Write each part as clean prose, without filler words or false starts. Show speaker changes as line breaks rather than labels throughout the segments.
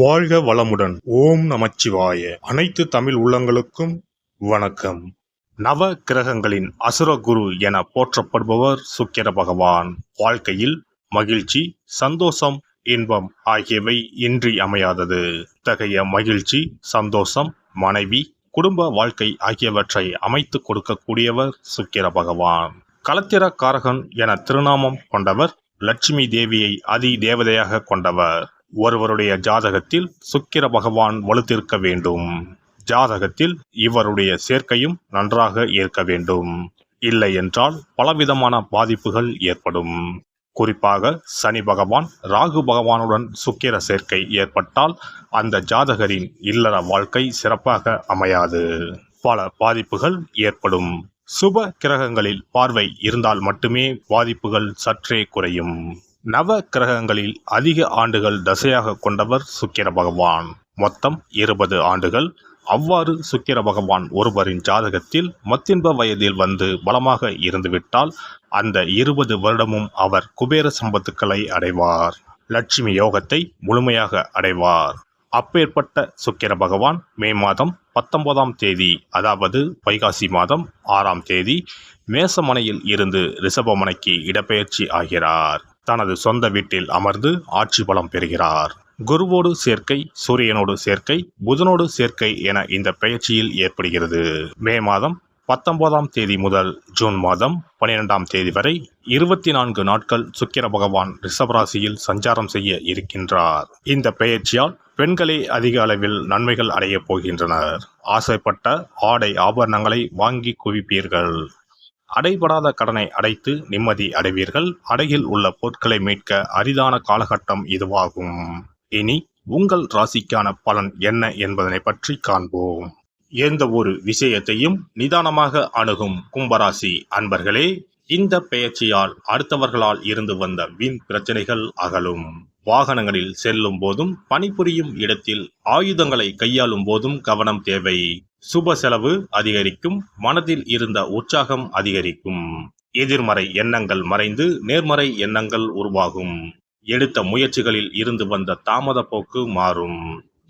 வாழ்க வளமுடன். ஓம் நமச்சிவாய. அனைத்து தமிழ் உள்ளங்களுக்கும் வணக்கம். நவ கிரகங்களின் அசுர குரு என போற்றப்படுபவர் சுக்கிர பகவான். வாழ்க்கையில் மகிழ்ச்சி, சந்தோஷம், இன்பம் ஆகியவை இன்றி அமையாதது. இத்தகைய மகிழ்ச்சி, சந்தோஷம், மனைவி, குடும்ப வாழ்க்கை ஆகியவற்றை அமைத்து கொடுக்கக்கூடியவர் சுக்கிர பகவான். களத்திர காரகன் என திருநாமம் கொண்டவர். லட்சுமி தேவியை அதி தேவதையாக கொண்டவர். ஒருவருடைய ஜாதகத்தில் சுக்கிர பகவான் வலுத்திருக்க வேண்டும். ஜாதகத்தில் இவருடைய சேர்க்கையும் நன்றாக இருக்க வேண்டும். இல்லை என்றால் பலவிதமான பாதிப்புகள் ஏற்படும். குறிப்பாக சனி பகவான், ராகு பகவானுடன் சுக்கிர சேர்க்கை ஏற்பட்டால் அந்த ஜாதகரின் இல்லற வாழ்க்கை சிறப்பாக அமையாது. பல பாதிப்புகள் ஏற்படும். சுப கிரகங்களில் பார்வை இருந்தால் மட்டுமே பாதிப்புகள் சற்றே குறையும். நவ கிரகங்களில் அதிக ஆண்டுகள் தசையாக கொண்டவர் சுக்கிர பகவான். மொத்தம் 20 ஆண்டுகள். அவ்வாறு சுக்கிர பகவான் ஒருவரின் ஜாதகத்தில் மத்தின்ப வயதில் வந்து பலமாக இருந்துவிட்டால் அந்த 20 வருடமும் அவர் குபேர சம்பத்துக்களை அடைவார். லட்சுமி யோகத்தை முழுமையாக அடைவார். அப்பேற்பட்ட சுக்கிர பகவான் மே மாதம் 19ஆம் தேதி, அதாவது வைகாசி மாதம் 6ஆம் தேதி மேசமனையில் இருந்து ரிஷபமனைக்கு இடப்பெயர்ச்சி ஆகிறார். தனது சொந்த வீட்டில் அமர்ந்து ஆட்சி பலம் பெறுகிறார். குருவோடு சேர்க்கை, சூரியனோடு சேர்க்கை, புதனோடு சேர்க்கை என இந்த பெயர்ச்சியில் ஏற்படுகிறது. மே மாதம் 19ஆம் தேதி முதல் ஜூன் மாதம் 12ஆம் தேதி வரை 24 நாட்கள் சுக்கிர பகவான் ரிஷபராசியில் சஞ்சாரம் செய்ய இருக்கின்றார். இந்த பெயர்ச்சியால் பெண்களே அதிக அளவில் நன்மைகள் அடையப் போகின்றனர். ஆசைப்பட்ட ஆடை ஆபரணங்களை வாங்கி குவிப்பீர்கள். அடைபடாத கடனை அடைத்து நிம்மதி அடைவீர்கள். அடையில் உள்ள பொருட்களை மீட்க அரிதான காலகட்டம் இதுவாகும். இனி உங்கள் ராசிக்கான பலன் என்ன என்பதனை பற்றி காண்போம். எந்த ஒரு விஷயத்தையும் நிதானமாக அணுகும் கும்பராசி அன்பர்களே, இந்த பெயர்ச்சியால் அடுத்தவர்களால் இருந்து வந்த வீண் பிரச்சனைகள் அகலும். வாகனங்களில் செல்லும் போதும், பணிபுரியும் இடத்தில் ஆயுதங்களை கையாளும் போதும் கவனம் தேவை. சுப செலவு அதிகரிக்கும். மனதில் இருந்த உற்சாகம் அதிகரிக்கும். எதிர்மறை எண்ணங்கள் மறைந்து நேர்மறை எண்ணங்கள் உருவாகும். எடுத்த முயற்சிகளில் இருந்து வந்த தாமத போக்கு மாறும்.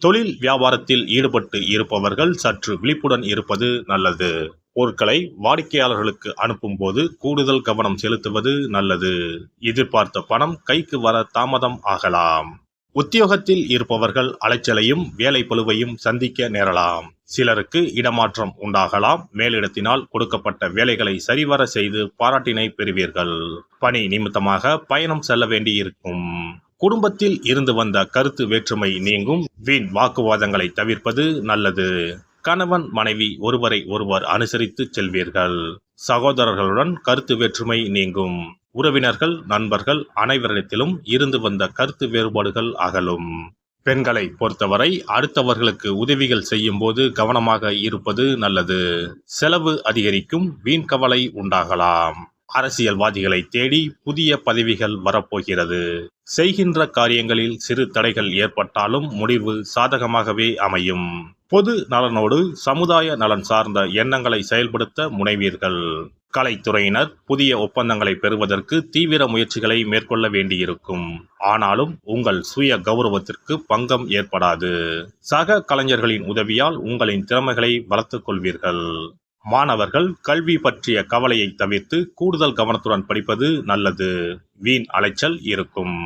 தொழில் வியாபாரத்தில் ஈடுபட்டு இருப்பவர்கள் சற்று விழிப்புடன் இருப்பது நல்லது. பொருட்களை வாடிக்கையாளர்களுக்கு அனுப்பும் போது கூடுதல் கவனம் செலுத்துவது நல்லது. எதிர்பார்த்த பணம் கைக்கு வர தாமதம் ஆகலாம். உத்தியோகத்தில் இருப்பவர்கள் அலைச்சலையும் வேலை பளுவையும் சந்திக்க நேரலாம். சிலருக்கு இடமாற்றம் உண்டாகலாம். மேலிடத்தினால் கொடுக்கப்பட்ட வேலைகளை சரிவர செய்து பாராட்டினை பெறுவீர்கள். பணி நிமித்தமாக பயணம் செல்ல வேண்டியிருக்கும். குடும்பத்தில் இருந்து வந்த கருத்து வேற்றுமை நீங்கும். வீண் வாக்குவாதங்களை தவிர்ப்பது நல்லது. கணவன் மனைவி ஒருவரை ஒருவர் அனுசரித்து செல்வீர்கள். சகோதரர்களுடன் கருத்து வேற்றுமை நீங்கும். உறவினர்கள், நண்பர்கள் அனைவரிடத்திலும் இருந்து வந்த கருத்து வேறுபாடுகள் அகலும். பெண்களை பொறுத்தவரை அடுத்தவர்களுக்கு உதவிகள் செய்யும் போது கவனமாக இருப்பது நல்லது. செலவு அதிகரிக்கும். வீண் கவலை உண்டாகலாம். அரசியல்வாதிகளை தேடி புதிய பதவிகள் வரப்போகிறது. செய்கின்ற காரியங்களில் சிறு தடைகள் ஏற்பட்டாலும் முடிவு சாதகமாகவே அமையும். பொது நலனோடு சமுதாய நலன் சார்ந்த எண்ணங்களை செயல்படுத்த முனைவீர்கள். கலைத்துறையினர் புதிய ஒப்பந்தங்களை பெறுவதற்கு தீவிர முயற்சிகளை மேற்கொள்ள வேண்டியிருக்கும். ஆனாலும் உங்கள் சுய கௌரவத்திற்கு பங்கம் ஏற்படாது. சக கலைஞர்களின் உதவியால் உங்களின் திறமைகளை வளர்த்துக் கொள்வீர்கள். மாணவர்கள் கல்வி பற்றிய கவலையை தவிர்த்து கூடுதல் கவனத்துடன் படிப்பது நல்லது. வீண் அலைச்சல் இருக்கும்.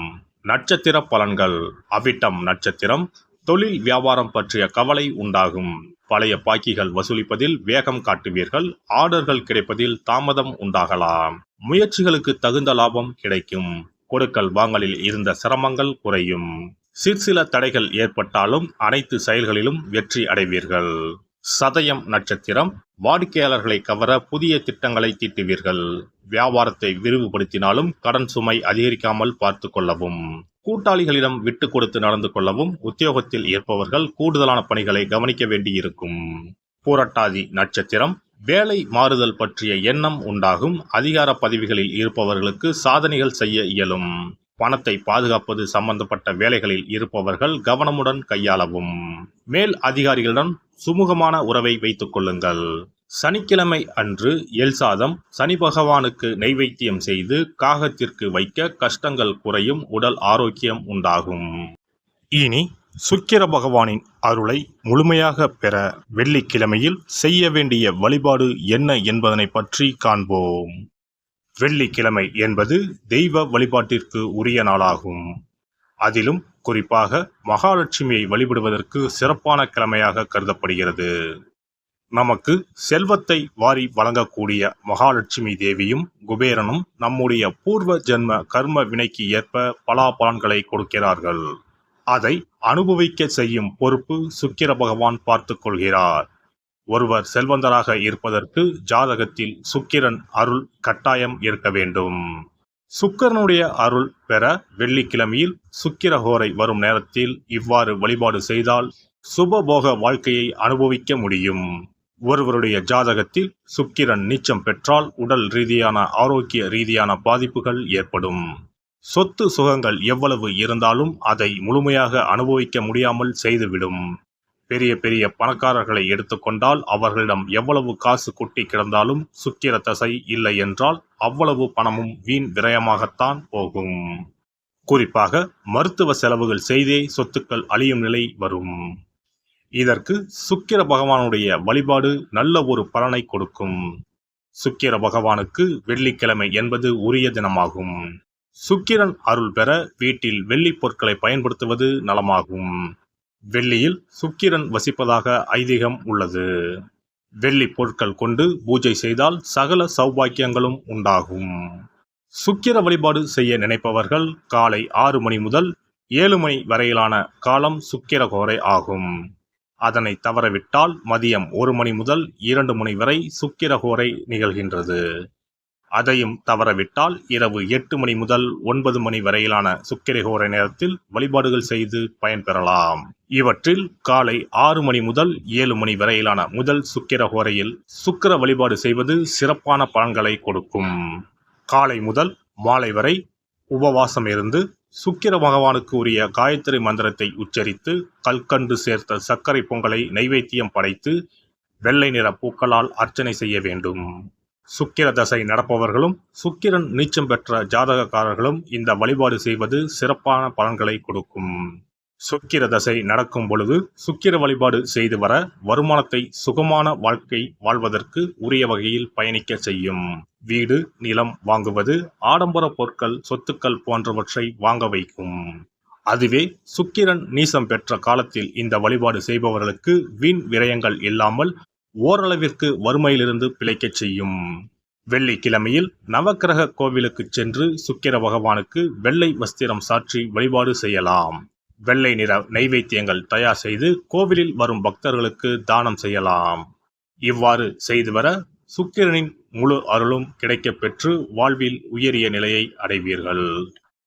நட்சத்திர பலன்கள். அவிட்டம் நட்சத்திரம். தொழில் வியாபாரம் பற்றிய கவலை உண்டாகும். பழைய பாக்கிகள் வசூலிப்பதில் வேகம் காட்டுவீர்கள். ஆர்டர்கள் கிடைப்பதில் தாமதம் உண்டாகலாம். முயற்சிகளுக்கு தகுந்த லாபம் கிடைக்கும். கொடுக்கல் வாங்கலில் இருந்த சிரமங்கள் குறையும். சிற்சில தடைகள் ஏற்பட்டாலும் அனைத்து செயல்களிலும் வெற்றி அடைவீர்கள். சதயம் நட்சத்திரம். வாடிக்கையாளர்களை கவர புதிய திட்டங்களை தீட்டுவீர்கள். வியாபாரத்தை விரிவுபடுத்தினாலும் கடன் சுமை அதிகரிக்காமல் பார்த்து கொள்ளவும். கூட்டாளிகளிடம் விட்டு கொடுத்து நடந்து கொள்ளவும். உத்தியோகத்தில் இருப்பவர்கள் கூடுதலான பணிகளை கவனிக்க வேண்டியிருக்கும். பூரட்டாதி நட்சத்திரம். வேலை மாறுதல் பற்றிய எண்ணம் உண்டாகும். அதிகார பதவிகளில் இருப்பவர்களுக்கு சாதனைகள் செய்ய இயலும். பணத்தை பாதுகாப்பது சம்பந்தப்பட்ட வேலைகளில் இருப்பவர்கள் கவனமுடன் கையாளவும். மேல் அதிகாரிகளுடன் சுமூகமான உறவை வைத்துக் கொள்ளுங்கள். சனிக்கிழமை அன்று எல் சாதம் சனி பகவானுக்கு நைவேத்தியம் செய்து காகத்திற்கு வைக்க கஷ்டங்கள் குறையும். உடல் ஆரோக்கியம் உண்டாகும். இனி சுக்கிர பகவானின் அருளை முழுமையாக பெற வெள்ளிக்கிழமையில் செய்ய வேண்டிய வழிபாடு என்ன என்பதனை பற்றி காண்போம். வெள்ளிக்கிழமை என்பது தெய்வ வழிபாட்டிற்கு உரிய நாளாகும். அதிலும் குறிப்பாக மகாலட்சுமியை வழிபடுவதற்கு சிறப்பான கிழமையாக கருதப்படுகிறது. நமக்கு செல்வத்தை வாரி வழங்கக்கூடிய மகாலட்சுமி தேவியும் குபேரனும் நம்முடைய பூர்வ ஜென்ம கர்ம வினைக்கு ஏற்ப பலாபலன்களை கொடுக்கிறார்கள். அதை அனுபவிக்க செய்யும் பொறுப்பு சுக்கிர பகவான் பார்த்து கொள்கிறார். ஒருவர் செல்வந்தராக இருப்பதற்கு ஜாதகத்தில் சுக்கிரன் அருள் கட்டாயம் இருக்க வேண்டும். சுக்கிரனுடைய அருள் பெற வெள்ளிக்கிழமையில் சுக்கிரஹோரை வரும் நேரத்தில் இவ்வாறு வழிபாடு செய்தால் சுபபோக வாழ்க்கையை அனுபவிக்க முடியும். ஒருவருடைய ஜாதகத்தில் சுக்கிரன் நீச்சம் பெற்றால் உடல் ரீதியான ஆரோக்கிய ரீதியான பாதிப்புகள் ஏற்படும். சொத்து சுகங்கள் எவ்வளவு இருந்தாலும் அதை முழுமையாக அனுபவிக்க முடியாமல் செய்துவிடும். பெரிய பெரிய பணக்காரர்களை எடுத்துக்கொண்டால் அவர்களிடம் எவ்வளவு காசு கொட்டி கிடந்தாலும் சுக்கிர தசை இல்லை என்றால் அவ்வளவு பணமும் வீண் விரயமாகத்தான் போகும். குறிப்பாக மருத்துவ செலவுகள் செய்தே சொத்துக்கள் அழியும் நிலை வரும். இதற்கு சுக்கிர பகவானுடைய வழிபாடு நல்ல ஒரு பலனை கொடுக்கும். சுக்கிர பகவானுக்கு வெள்ளிக்கிழமை என்பது உரிய தினமாகும். சுக்கிரன் அருள் பெற வீட்டில் வெள்ளி பொருட்களை பயன்படுத்துவது நலமாகும். வெள்ளியில் சுக்கிரன் வசிப்பதாக ஐதீகம் உள்ளது. வெள்ளி பொருட்கள் கொண்டு பூஜை செய்தால் சகல சௌபாக்கியங்களும் உண்டாகும். சுக்கிர வழிபாடு செய்ய நினைப்பவர்கள் காலை 6 மணி முதல் 7 மணி வரையிலான காலம் சுக்கிரஹோரை ஆகும். அதனை தவறவிட்டால் மதியம் 1 மணி முதல் 2 மணி வரை சுக்கிரஹோரை நிகழ்கின்றது. அதையும் தவறவிட்டால் இரவு 8 மணி முதல் 9 மணி வரையிலான சுக்கிரஹோரை நேரத்தில் வழிபாடுகள் செய்து பயன்பெறலாம். இவற்றில் காலை 6 மணி முதல் 7 மணி வரையிலான முதல் சுக்கிரஹோரையில் சுக்கிர வழிபாடு செய்வது சிறப்பான பலன்களை கொடுக்கும். காலை முதல் மாலை வரை உபவாசம் இருந்து சுக்கிர பகவானுக்கு உரிய காயத்ரி மந்திரத்தை உச்சரித்து கல்கண்டு சேர்த்த சர்க்கரை பொங்கலை நைவேத்தியம் படைத்து வெள்ளை நிற பூக்களால் அர்ச்சனை செய்ய வேண்டும். சுக்கிர தசை நடப்பவர்களும் சுக்கிரன் நீச்சம் பெற்ற ஜாதகக்காரர்களும் இந்த வழிபாடு செய்வது சிறப்பான பலன்களை கொடுக்கும். சுக்கிர தசை நடக்கும் பொழுது சுக்கிர வழிபாடு செய்து வர வருமானத்தை சுகமான வாழ்க்கை வாழ்வதற்கு உரிய வகையில் பயணிக்க செய்யும். வீடு நிலம் வாங்குவது, ஆடம்பர பொருட்கள் சொத்துக்கள் போன்றவற்றை வாங்க வைக்கும். அதுவே சுக்கிரன் நீசம் பெற்ற காலத்தில் இந்த வழிபாடு செய்பவர்களுக்கு வீண் விரயங்கள் இல்லாமல் ஓரளவிற்கு வறுமையிலிருந்து பிழைக்கச் செய்யும். வெள்ளிக்கிழமையில் நவக்கிரக கோவிலுக்கு சென்று சுக்கிர பகவானுக்கு வெள்ளை வஸ்திரம் சாற்றி வழிபாடு செய்யலாம். வெள்ளை நிற நைவேத்தியங்கள் தயார் செய்து கோவிலில் வரும் பக்தர்களுக்கு தானம் செய்யலாம். இவ்வாறு செய்து வர சுக்கிரனின் முழு அருளும் கிடைக்கப் பெற்று வாழ்வில் உயரிய நிலையை அடைவீர்கள்.